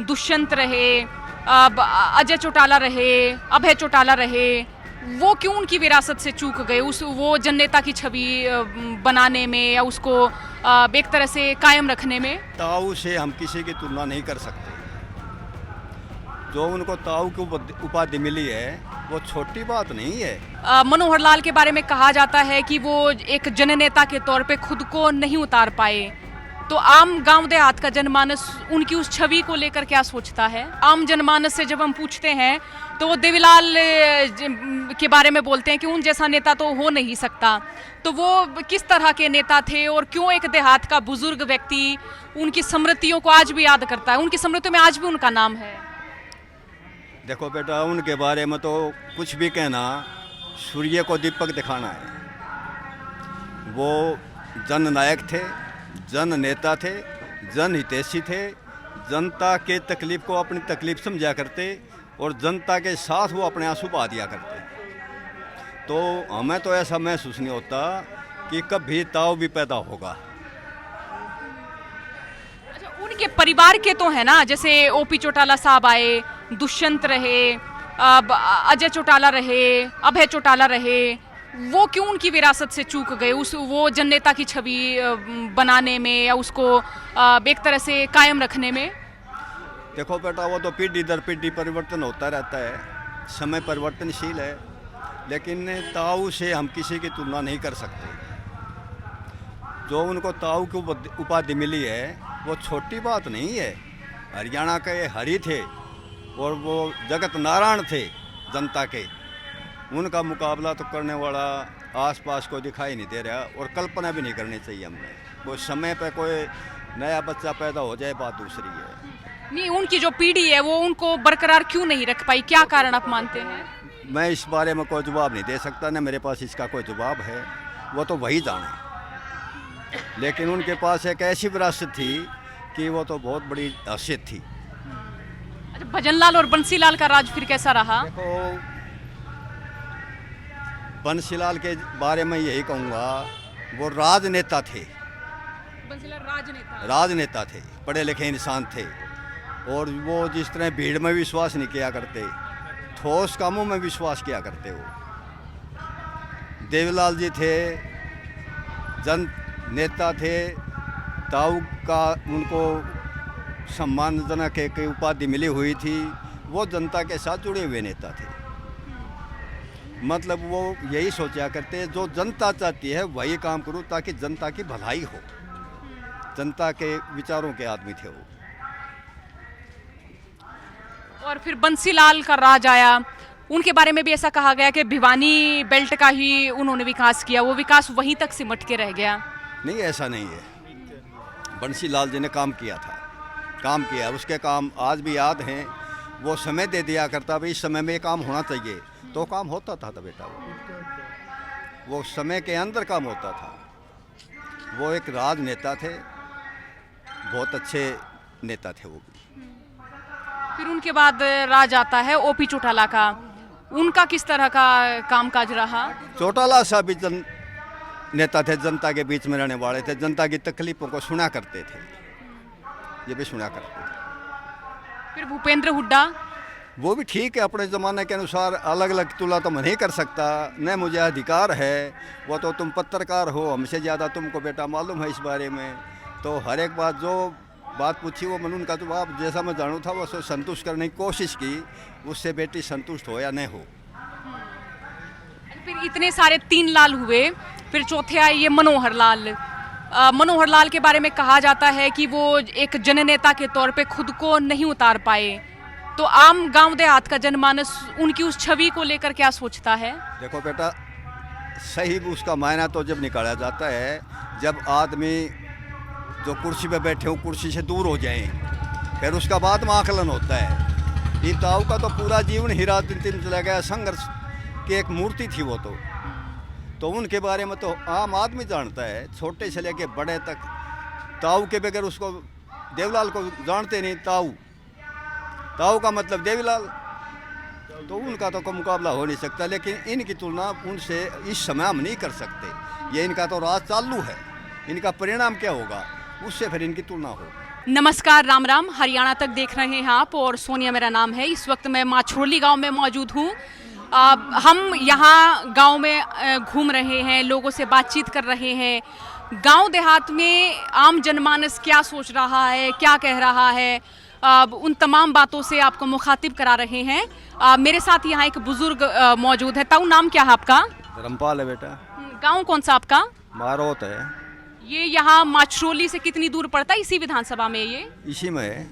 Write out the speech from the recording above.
दुष्यंत रहे, अजय चौटाला रहे, अभय चौटाला रहे, वो क्यों उनकी विरासत से चूक गए उस वो जननेता की छवि बनाने में या उसको एक तरह से कायम रखने में? ताऊ से हम किसी की तुलना नहीं कर सकते। जो उनको ताऊ की उपाधि मिली है वो छोटी बात नहीं है। मनोहर लाल के बारे में कहा जाता है कि वो एक जननेता के तौर पे खुद को नहीं उतार पाए, तो आम गांव देहात का जनमानस उनकी उस छवि को लेकर क्या सोचता है? आम जनमानस से जब हम पूछते हैं तो वो देवीलाल के बारे में बोलते हैं कि उन जैसा नेता तो हो नहीं सकता। तो वो किस तरह के नेता थे और क्यों एक देहात का बुजुर्ग व्यक्ति उनकी स्मृतियों को आज भी याद करता है? उनकी स्मृतियों में आज भी उनका नाम है। देखो बेटा, उनके बारे में तो कुछ भी कहना सूर्य को दीपक दिखाना है। वो जननायक थे, जन नेता थे, जन हितैषी थे, जनता के तकलीफ को अपनी तकलीफ समझा करते और जनता के साथ वो अपने आंसू बहा दिया करते। तो हमें तो ऐसा महसूस नहीं होता कि कभी ताऊ भी पैदा होगा। अच्छा, उनके परिवार के तो है ना, जैसे ओपी चौटाला साहब आए, दुष्यंत रहे, अजय चौटाला रहे, अभय चौटाला रहे, वो क्यों उनकी विरासत से चूक गए उस वो जननेता की छवि बनाने में या उसको एक तरह से कायम रखने में? देखो बेटा, वो तो पीढ़ी दर पीढ़ी परिवर्तन होता रहता है, समय परिवर्तनशील है, लेकिन ताऊ से हम किसी की तुलना नहीं कर सकते। जो उनको ताऊ की उपाधि मिली है वो छोटी बात नहीं है। हरियाणा के हरि थे और वो जगत नारायण थे जनता के। उनका मुकाबला तो करने वाला आसपास को दिखाई नहीं दे रहा और कल्पना भी नहीं करनी चाहिए हमने। वो समय पे कोई नया बच्चा पैदा हो जाए बात दूसरी है। नहीं, उनकी जो पीढ़ी है वो उनको बरकरार क्यों नहीं रख पाई? क्या कारण आप मानते हैं? मैं इस बारे में कोई जवाब नहीं दे सकता, न मेरे पास इसका कोई जवाब है, वो तो वही जाने। लेकिन उनके पास एक ऐसी विरासत थी कि वो तो बहुत बड़ी हैसियत थी। अच्छा, भजनलाल और बंसीलाल का राज फिर कैसा रहा? देखो, बंसीलाल के बारे में यही कहूँगा, वो राजनेता थे। बंसीलाल राजनेता थे, पढ़े लिखे इंसान थे और वो जिस तरह भीड़ में विश्वास नहीं किया करते, ठोस कामों में विश्वास किया करते। वो देवीलाल जी थे, जन नेता थे। ताऊ का उनको सम्मानजनक एक उपाधि मिली हुई थी। वो जनता के साथ जुड़े हुए नेता थे। मतलब वो यही सोचा करते, जो जनता चाहती है वही काम करूं ताकि जनता की भलाई हो। जनता के विचारों के आदमी थे वो। और फिर बंसीलाल का राज आया, उनके बारे में भी ऐसा कहा गया कि भिवानी बेल्ट का ही उन्होंने विकास किया, वो विकास वहीं तक सिमट के रह गया। नहीं, ऐसा नहीं है। बंसीलाल जी ने काम किया था, काम किया, उसके काम आज भी याद हैं। वो समय दे दिया करता, भाई इस समय में ये काम होना चाहिए, तो काम होता था बेटा। वो समय के अंदर काम होता था। वो एक राजनेता थे, बहुत अच्छे नेता थे वो भी। फिर उनके बाद राज आता है ओपी चौटाला का। उनका किस तरह का कामकाज रहा? चौटाला साहब भी नेता थे, जनता के बीच में रहने वाले थे, जनता की तकलीफों को सुना करते थे, ये भी सुना करते थे। फिर भूपेंद्र हुड्डा, वो भी ठीक है, अपने ज़माने के अनुसार। अलग अलग तुलना तो मैं नहीं कर सकता, न मुझे अधिकार है। वो तो तुम पत्रकार हो, हमसे ज़्यादा तुमको बेटा मालूम है इस बारे में। तो हर एक बात जो बात पूछी वो मैंने उनका जवाब जैसा मैं जानू था वो संतुष्ट करने की कोशिश की। उससे बेटी संतुष्ट हो या नहीं हो। फिर इतने सारे 3 लाल हुए, फिर चौथे आए ये मनोहर लाल। मनोहर लाल के बारे में कहा जाता है कि वो एक जननेता के तौर पे खुद को नहीं उतार पाए, तो आम गांव देहात का जनमानस उनकी उस छवि को लेकर क्या सोचता है? देखो बेटा, सही उसका मायना तो जब निकाला जाता है जब आदमी जो कुर्सी पे बैठे हो कुर्सी से दूर हो जाएं, फिर उसका बाद में आकलन होता है। ये ताऊ का तो पूरा जीवन ही रात दिन चला गया, संघर्ष की एक मूर्ति थी वो तो उनके बारे में तो आम आदमी जानता है, छोटे से लेके बड़े तक। ताऊ के बगैर उसको देवीलाल को जानते नहीं। ताऊ का मतलब देवीलाल, तो उनका तो कोई मुकाबला हो नहीं सकता। लेकिन इनकी तुलना उनसे इस समय हम नहीं कर सकते। ये इनका तो राज चालू है, इनका परिणाम क्या होगा उससे फिर इनकी तुलना हो। नमस्कार, राम राम। हरियाणा तक देख रहे हैं आप और सोनिया मेरा नाम है। इस वक्त मैं माछरोली गांव में मौजूद हूँ। हम यहाँ गांव में घूम रहे हैं, लोगों से बातचीत कर रहे हैं। गांव देहात में आम जनमानस क्या सोच रहा है, क्या कह रहा है, उन तमाम बातों से आपको मुखातिब करा रहे हैं। मेरे साथ यहाँ एक बुजुर्ग मौजूद है। ताऊ, नाम क्या है आपका? धर्मपाल है बेटा। गांव कौन सा आपका? मारोत है। ये यहाँ माछरोली से कितनी दूर पड़ता है? इसी विधानसभा में ये? इसी में है।